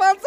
5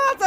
5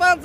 5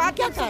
5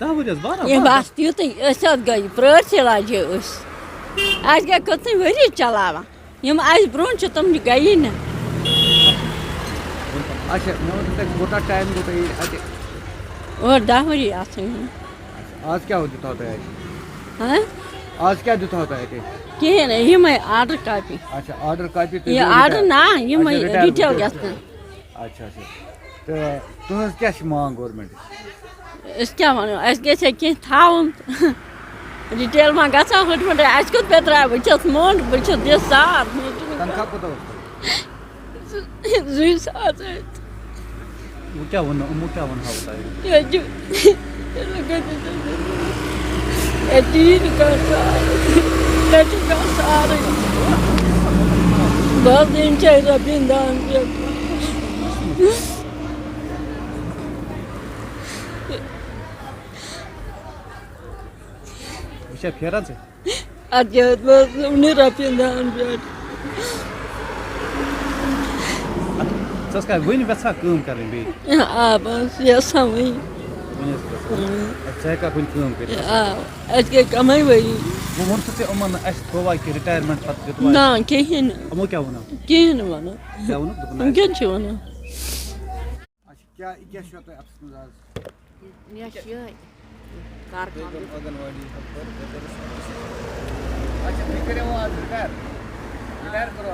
10 ؤریَس بارہ یہ بس تیُتُے أسۍ حظ گٔے پرٛٲرسٕے لَجہِ أسۍ اَسہِ گٔے کٔژنٕے ؤری چلاوان یِم اَسہِ برٛونٛہہ چھِ تِم گٔیی نہٕ اچھا مےٚ ؤنِو تُہۍ کوٗتاہ ٹایم گوٚو تۄہہِ اَتہِ 8-10 ؤری آسان آز کیٛاہ دیُتہو تۄہہِ اَتہِ ہاں آز کیٛاہ دیُتہو تۄہہِ اَتہِ کِہیٖنۍ نہٕ یِمَے آرڈر کاپی اچھا آرڈر کاپی یہِ آرڈر نا یِمَے ڈِٹیل گژھن اچھا اچھا تہٕ تُہٕنٛز کیٛاہ چھِ منٛگ گورمٮ۪نٛٹٕچ أسۍ کیٛاہ وَنو اَسہِ گژھِ ہے کینٛہہ تھاوُن ڈِٹیل ما گژھان ہُتھ پٲٹھۍ اَسہِ کوٚت بیترایہِ بہٕ چھَس موٚنٛڈ بہٕ چھَس دِژ سار تنخواہ کوٗتاہ اوس تۄہہِ 2 ساس وۄنۍ کیٛاہ ووٚنو یِمو کیٛاہ ووٚنہو تۄہہِ ییٚتہِ ٹیٖن کانٛہہ مےٚ چھُ کانٛہہ سارٕے بہٕ حظ یِم چھِ رۄپیَن دَہَن پٮ۪ٹھ یہِ چھا پھیران ژےٚ اَدٕ کیٛاہ حظ بہٕ حظ یِمنٕے رۄپیَن دَہَن پٮ۪ٹھ ژٕ ٲس وٕنہِ یژھان کٲم کَرٕنۍ بیٚیہِ آ بہٕ حظ یَژھان وٕنۍ ژٕ ہٮ۪کھا کُنہِ کٲم کٔرِتھ آ اَسہِ گٔے کَمٕے ؤری وۄنۍ ووٚن ژٕ یِمن اَسہِ تھووا کہِ رِٹایَرمٮ۪نٛٹ پَتہٕ دیُت نہ کِہیٖنۍ نہٕ یِمو کیٛاہ ووٚنو کِہیٖنۍ نہٕ وَنو کیٛاہ ووٚنُکھ دوٚپُن یِم کیٛاہ چھِ وَنان کیٛاہ چھُو تۄہہِ اَفسَس منٛز آز اچھا تُہۍ کٔرِو آز رِٹایر رِٹایر کٔرو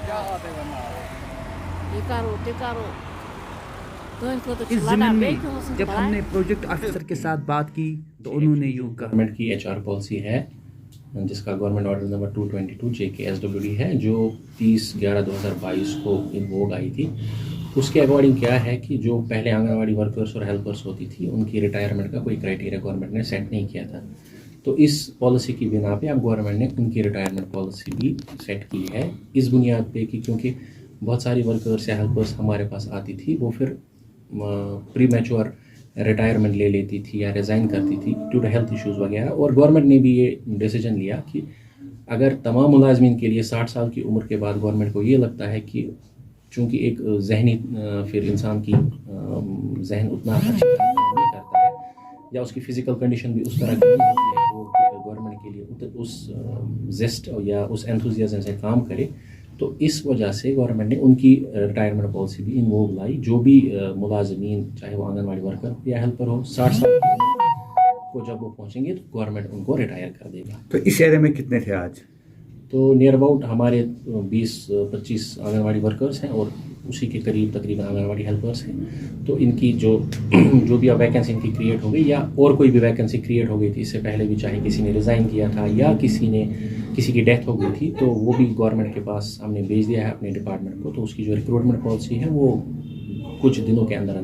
کیٛاہ آو تۄہہِ وَننہٕ اس ضمن میں جب ہم نے پروجیکٹ آفیسر کے ساتھ بات کی تو انہوں نے یوں کہا گورنمنٹ کی HR پالیسی ہے جس کا گورنمنٹ آرڈر نمبر 222 JK-SWD ہے جو 30/11/2022 کو ان ووگ آئی تھی. اس کے اکارڈنگ کیا ہے کہ جو پہلے آنگن واڑی ورکرس اور ہیلپرس ہوتی تھی ان کی ریٹائرمنٹ کا کوئی کرائٹیریا گورنمنٹ نے سیٹ نہیں کیا تھا. تو اس پالیسی کی بنا پہ اب گورنمنٹ نے ان کی ریٹائرمنٹ پالیسی بھی سیٹ کی ہے اس بنیاد پہ کہ کیونکہ بہت ساری ورکرس یا ہیلپرس ہمارے پاس آتی تھی وہ پھر پری میچور ریٹائرمنٹ لے لیتی تھی یا ریزائن کرتی تھی ڈیو ٹو ہیلتھ ایشوز وغیرہ. اور گورنمنٹ نے بھی یہ ڈیسیجن لیا کہ اگر تمام ملازمین کے لیے 60 سال کی عمر کے بعد گورنمنٹ کو یہ لگتا ہے کہ چونکہ ایک ذہنی پھر انسان کی ذہن اتنا اچھا نہیں کرتا ہے یا اس کی فزیکل کنڈیشن بھی اس طرح کی نہیں ہوتی ہے وہ گورنمنٹ کے لیے اس زیسٹ یا اس انتھوزیازم سے کام کرے. تو اس وجہ سے گورنمنٹ نے ان کی ریٹائرمنٹ پالیسی بھی ان ووگ لائی. جو بھی ملازمین چاہے وہ آنگن واڑی ورکر ہو یا ہیلپر ہو 60 سال کو جب وہ پہنچیں گے تو گورنمنٹ ان کو ریٹائر کر دے گا. تو اس ایریا میں کتنے تھے آج؟ تو نیئر اباؤٹ ہمارے 20-25 آنگن واڑی ورکرس ہیں اور اسی کے قریب تقریباً آنگن واڑی ہیلپرس ہیں. تو ان کی جو بھی اب ویکینسی ان کی کریٹ ہو گئی یا اور کوئی بھی ویکینسی کریٹ ہو گئی تھی اس سے پہلے بھی چاہے کسی نے ریزائن کیا تھا یا کسی کی ڈیتھ ہو گئی تھی تو وہ بھی گورنمنٹ کے پاس ہم نے بھیج دیا ہے اپنے ڈپارٹمنٹ کو. تو اس کی جو ریکروٹمنٹ پالیسی ہے وہ کچھ دنوں کے اندر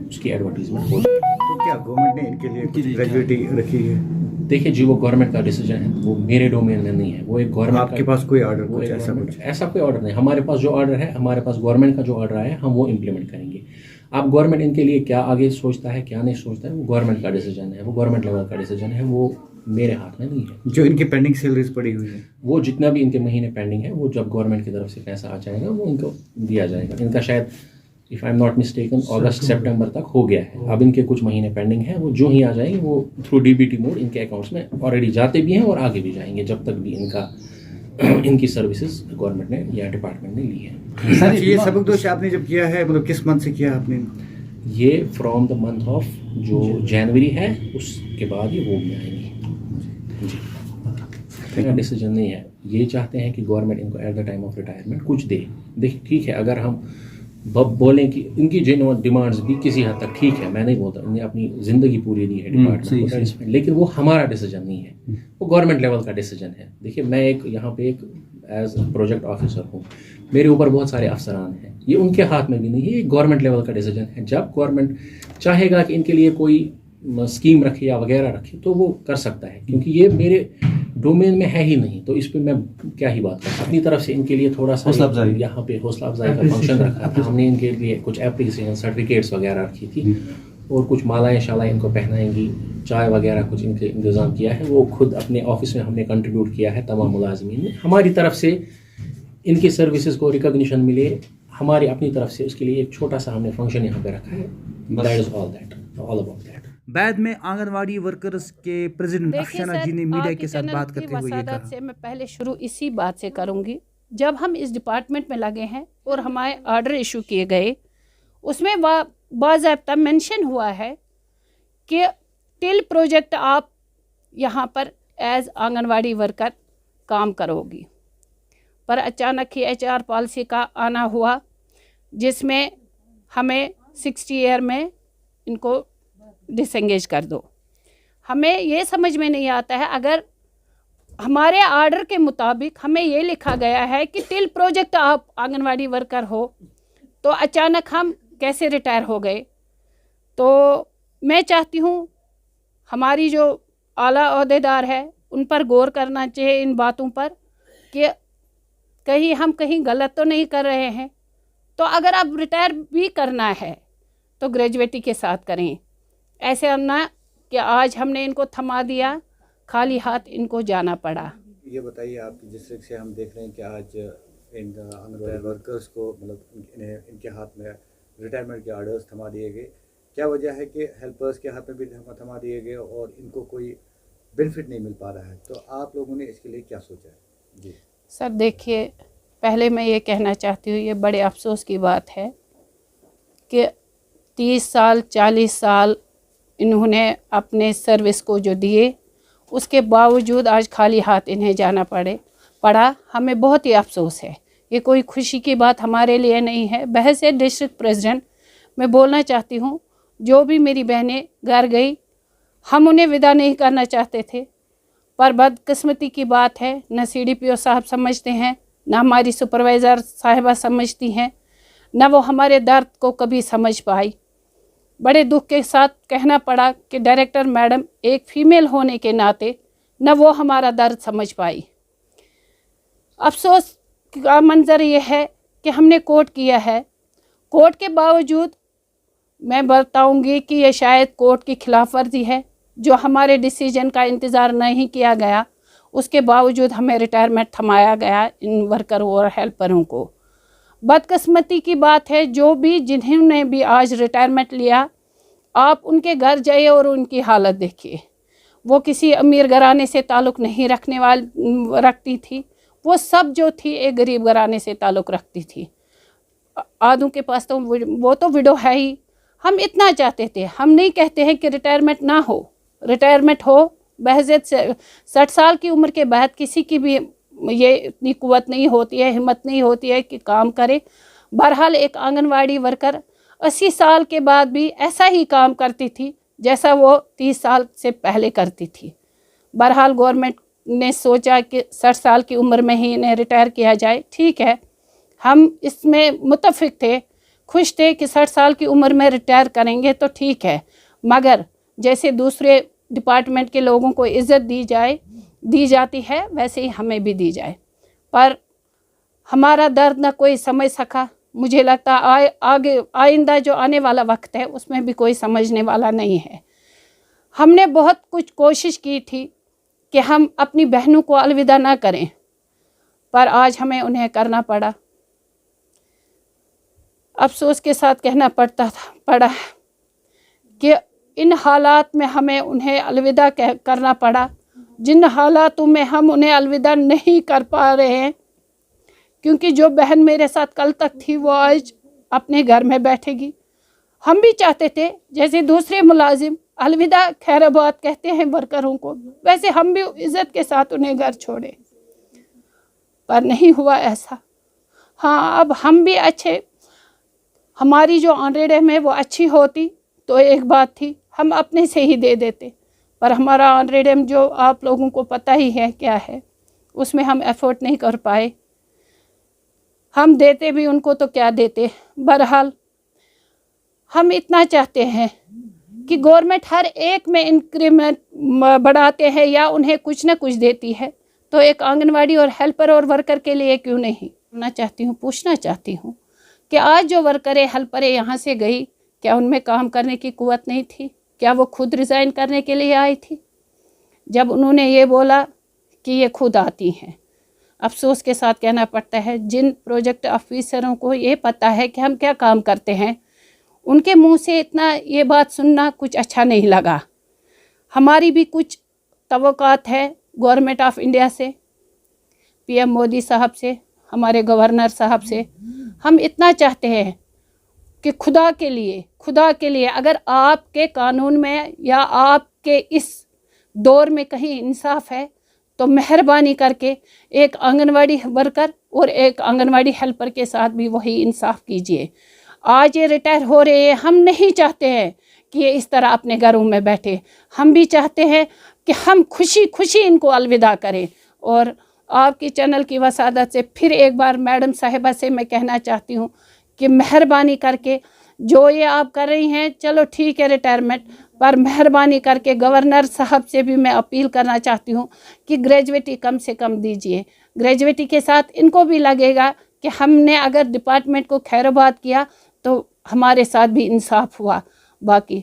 اس کی ایڈورٹیزمنٹ ہو جائے. تو کیا گورنمنٹ نے ان کے لیے کچھ گریجویٹی رکھی ہے؟ دیکھیے جی وہ گورنمنٹ کا ڈیسیجن ہے وہ میرے ڈومین میں نہیں ہے. وہ ایک گورنمنٹ آپ کے پاس کوئی آرڈر ایسا کوئی آرڈر نہیں. ہمارے پاس جو آرڈر ہے ہمارے پاس گورنمنٹ کا جو آرڈر آیا ہے ہم وہ امپلیمنٹ کریں گے. اب گورنمنٹ ان کے لیے کیا آگے سوچتا ہے کیا نہیں سوچتا ہے وہ گورنمنٹ کا ڈیسیجن ہے. وہ گورنمنٹ لیول کا ڈیسیجن ہے وہ میرے ہاتھ میں نہیں ہے. جو ان کی پینڈنگ سیلریز پڑی ہوئی ہیں وہ جتنا بھی ان کے مہینے پینڈنگ ہے وہ جب گورنمنٹ کی طرف سے پیسہ آ جائے گا وہ ان کو دیا جائے گا. ان کا شاید if I am not mistaken August September تک ہو گیا ہے. اب ان کے کچھ مہینے پینڈنگ ہیں وہ جو ہی آ جائیں گے وہ تھرو DBT موڈ ان کے اکاؤنٹس میں آلریڈی جاتے بھی ہیں اور آگے بھی جائیں گے جب تک بھی ان کی سروسز گورنمنٹ نے یا ڈپارٹمنٹ نے لی ہے. یہ سبق دوش آپ نے جب کیا ہے مطلب کس منتھ سے کیا آپ نے؟ یہ فرام دا منتھ آف جو جنوری ہے اس کے بعد یہ وہ بھی آئیں گی. جی ڈیسیجن نہیں ہے. یہ چاہتے ہیں کہ گورنمنٹ ان کو at the time of retirement کچھ دے. دیکھیے ٹھیک ہے اگر ہم بولیں کہ ان کی جنوین ڈیمانڈس بھی کسی حد تک ٹھیک ہے میں نہیں بولتا انہیں اپنی زندگی پوری دی ہے ڈپارٹمنٹ لیکن وہ ہمارا ڈیسیجن نہیں ہے وہ گورنمنٹ لیول کا ڈیسیجن ہے. دیکھیے میں یہاں پہ ایک ایز پروجیکٹ آفیسر ہوں میرے اوپر بہت سارے افسران ہیں یہ ان کے ہاتھ میں بھی نہیں ہے. یہ گورنمنٹ لیول کا ڈیسیجن ہے. جب گورنمنٹ چاہے گا کہ ان کے لیے کوئی اسکیم رکھے یا وغیرہ رکھے تو وہ کر سکتا ہے کیونکہ یہ میرے ڈومین میں ہے ہی نہیں. تو اس پہ میں کیا ہی بات کروں. اپنی طرف سے ان کے لیے تھوڑا سا یہاں پہ حوصلہ افزائی کا فنکشن رکھا تھا. ہم نے ان کے لیے کچھ اپلیکیشن سرٹیفکیٹس وغیرہ رکھی تھی اور کچھ مالائیں شالائیں ان کو پہنائیں گی چائے وغیرہ کچھ ان کے انتظام کیا ہے. وہ خود اپنے آفس میں ہم نے کنٹریبیوٹ کیا ہے تمام ملازمین نے. ہماری طرف سے ان کی سروسز کو ریکگنیشن ملے ہماری اپنی طرف سے اس کے لیے ایک چھوٹا سا ہم نے فنکشن یہاں پہ رکھا ہے. That is all about that. بعد میں آنگنواڑی ورکرز کے پریزیڈنٹ دیکھیے افشانہ جی نے سر، میڈیا آپ کے کی ساتھ چینل بات کی کرتے ہوئے یہ وسادت کہا. سے میں پہلے شروع اسی بات سے کروں گی. جب ہم اس ڈپارٹمنٹ میں لگے ہیں اور ہمارے آرڈر ایشو کیے گئے، اس میں باضابطہ مینشن ہوا ہے کہ ٹل پروجیکٹ آپ یہاں پر ایز آنگن واڑی ورکر کام کرو گی. پر اچانک ہی HR پالیسی کا آنا ہوا، جس میں ہمیں 60 ایئر میں ان کو ڈس انگیج کر دو. ہمیں یہ سمجھ میں نہیں آتا ہے، اگر ہمارے آرڈر کے مطابق ہمیں یہ لکھا گیا ہے کہ ٹل پروجیکٹ آپ آنگن واڑی ورکر ہو، تو اچانک ہم کیسے ریٹائر ہو گئے؟ تو میں چاہتی ہوں ہماری جو اعلیٰ عہدیدار ہے ان پر غور کرنا چاہیے ان باتوں پر، کہ کہیں ہم کہیں غلط تو نہیں کر رہے ہیں. تو اگر آپ ریٹائر بھی کرنا ہے تو گریجویٹی کے ساتھ کریں. ایسے نہ کہ آج ہم نے ان کو تھما دیا، خالی ہاتھ ان کو جانا پڑا. یہ بتائیے آپ جس طرح سے ہم دیکھ رہے ہیں کہ آج ان آنگنواڑی ورکرز کو مطلب ان کے ہاتھ میں ریٹائرمنٹ کے آرڈرز تھما دیے گئے، کیا وجہ ہے کہ ہیلپرز کے ہاتھ میں بھی تھما دیے گئے اور ان کو کوئی بینیفٹ نہیں مل پا رہا ہے؟ تو آپ لوگوں نے اس کے لیے کیا سوچا ہے؟ جی سر دیکھیے، پہلے میں یہ کہنا چاہتی ہوں، یہ بڑے افسوس کی بات ہے کہ 30 سال 40 سال انہوں نے اپنے سروس کو جو دیے، اس کے باوجود آج خالی ہاتھ انہیں جانا پڑا. ہمیں بہت ہی افسوس ہے. یہ کوئی خوشی کی بات ہمارے لیے نہیں ہے. بحث ڈسٹرکٹ پریزیڈنٹ میں بولنا چاہتی ہوں، جو بھی میری بہنیں گھر گئی، ہم انہیں ودا نہیں کرنا چاہتے تھے، پر بدقسمتی کی بات ہے، نہ CDPO صاحب سمجھتے ہیں، نہ ہماری سپروائزر صاحبہ سمجھتی ہیں، نہ وہ ہمارے درد کو کبھی سمجھ پائی. بڑے دکھ کے ساتھ کہنا پڑا کہ ڈائریکٹر میڈم ایک فیمیل ہونے کے ناطے نہ وہ ہمارا درد سمجھ پائی. افسوس کا منظر یہ ہے کہ ہم نے کورٹ کیا ہے، کورٹ کے باوجود میں بتاؤں گی کہ یہ شاید کورٹ کی خلاف ورزی ہے، جو ہمارے ڈیسیجن کا انتظار نہیں کیا گیا، اس کے باوجود ہمیں ریٹائرمنٹ تھمایا گیا ان ورکروں اور ہیلپروں کو. بدقسمتی کی بات ہے، جنہوں نے بھی آج ریٹائرمنٹ لیا، آپ ان کے گھر جائیے اور ان کی حالت دیکھیے. وہ کسی امیر گھرانے سے تعلق نہیں رکھتی تھی، وہ سب جو تھی ایک غریب گھرانے سے تعلق رکھتی تھی. آدھوں کے پاس تو وہ تو وڈو ہے ہی. ہم اتنا چاہتے تھے، ہم نہیں کہتے ہیں کہ ریٹائرمنٹ نہ ہو، ریٹائرمنٹ ہو. بحیثیت 60 سال کی عمر کے بعد کسی کی بھی یہ اتنی قوت نہیں ہوتی ہے، ہمت نہیں ہوتی ہے کہ کام کرے. بہرحال ایک آنگن واڑی ورکر 80 سال کے بعد بھی ایسا ہی کام کرتی تھی جیسا وہ 30 سال سے پہلے کرتی تھی. بہرحال گورنمنٹ نے سوچا کہ 60 سال کی عمر میں ہی انہیں ریٹائر کیا جائے. ٹھیک ہے، ہم اس میں متفق تھے، خوش تھے کہ 60 سال کی عمر میں ریٹائر کریں گے تو ٹھیک ہے، مگر جیسے دوسرے ڈپارٹمنٹ کے لوگوں کو عزت دی جاتی ہے ویسے ہی ہمیں بھی دی جائے. پر ہمارا درد نہ کوئی سمجھ سکا. مجھے لگتا آئندہ جو آنے والا وقت ہے اس میں بھی کوئی سمجھنے والا نہیں ہے. ہم نے بہت کچھ کوشش کی تھی کہ ہم اپنی بہنوں کو الوداع نہ کریں، پر آج ہمیں انہیں کرنا پڑا. افسوس کے ساتھ کہنا پڑا کہ ان حالات میں ہمیں انہیں الوداع کرنا پڑا، جن حالاتوں میں ہم انہیں الوداع نہیں کر پا رہے ہیں، کیونکہ جو بہن میرے ساتھ کل تک تھی وہ آج اپنے گھر میں بیٹھے گی. ہم بھی چاہتے تھے جیسے دوسرے ملازم الوداع خیر آباد کہتے ہیں ورکروں کو، ویسے ہم بھی عزت کے ساتھ انہیں گھر چھوڑے، پر نہیں ہوا ایسا. ہاں، اب ہم بھی ہماری جو آنریڈم ہے وہ اچھی ہوتی تو ایک بات تھی، ہم اپنے سے ہی دے دیتے، پر ہمارا آنریڈم جو آپ لوگوں کو پتہ ہی ہے کیا ہے، اس میں ہم ایفورٹ نہیں کر پائے. ہم دیتے بھی ان کو تو کیا دیتے. بہرحال ہم اتنا چاہتے ہیں کہ گورنمنٹ ہر ایک میں انکریمنٹ بڑھاتے ہیں یا انہیں کچھ نہ کچھ دیتی ہے، تو ایک آنگن واڑی اور ہیلپر اور ورکر کے لیے کیوں نہیں. پوچھنا چاہتی ہوں کہ آج جو ورکریں ہیلپریں یہاں سے گئی، کیا ان میں کام کرنے کی قوت نہیں تھی؟ کیا وہ خود ریزائن کرنے کے لیے آئی تھی؟ جب انہوں نے یہ بولا کہ یہ خود آتی ہیں، افسوس کے ساتھ کہنا پڑتا ہے، جن پروجیکٹ آفیسروں کو یہ پتہ ہے کہ ہم کیا کام کرتے ہیں، ان کے منہ سے اتنا یہ بات سننا کچھ اچھا نہیں لگا. ہماری بھی کچھ توقعات ہے گورنمنٹ آف انڈیا سے, پی ایم مودی صاحب سے, ہمارے گورنر صاحب سے. ہم اتنا چاہتے ہیں کہ خدا کے لیے اگر آپ کے قانون میں یا آپ کے اس دور میں کہیں انصاف ہے تو مہربانی کر کے ایک آنگن واڑی ورکر اور ایک آنگن واڑی ہیلپر کے ساتھ بھی وہی انصاف کیجیے. آج یہ ریٹائر ہو رہے ہیں, ہم نہیں چاہتے ہیں کہ یہ اس طرح اپنے گھروں میں بیٹھے. ہم بھی چاہتے ہیں کہ ہم خوشی ان کو الوداع کریں. اور آپ کی چینل کی وسادت سے پھر ایک بار میڈم صاحبہ سے میں کہنا چاہتی ہوں کہ مہربانی کر کے جو یہ آپ کر رہی ہیں, چلو ٹھیک ہے ریٹائرمنٹ, پر مہربانی کر کے گورنر صاحب سے بھی میں اپیل کرنا چاہتی ہوں کہ گریجویٹی کم سے کم دیجیے. گریجویٹی کے ساتھ ان کو بھی لگے گا کہ ہم نے اگر ڈپارٹمنٹ کو خیر آباد کیا تو ہمارے ساتھ بھی انصاف ہوا. باقی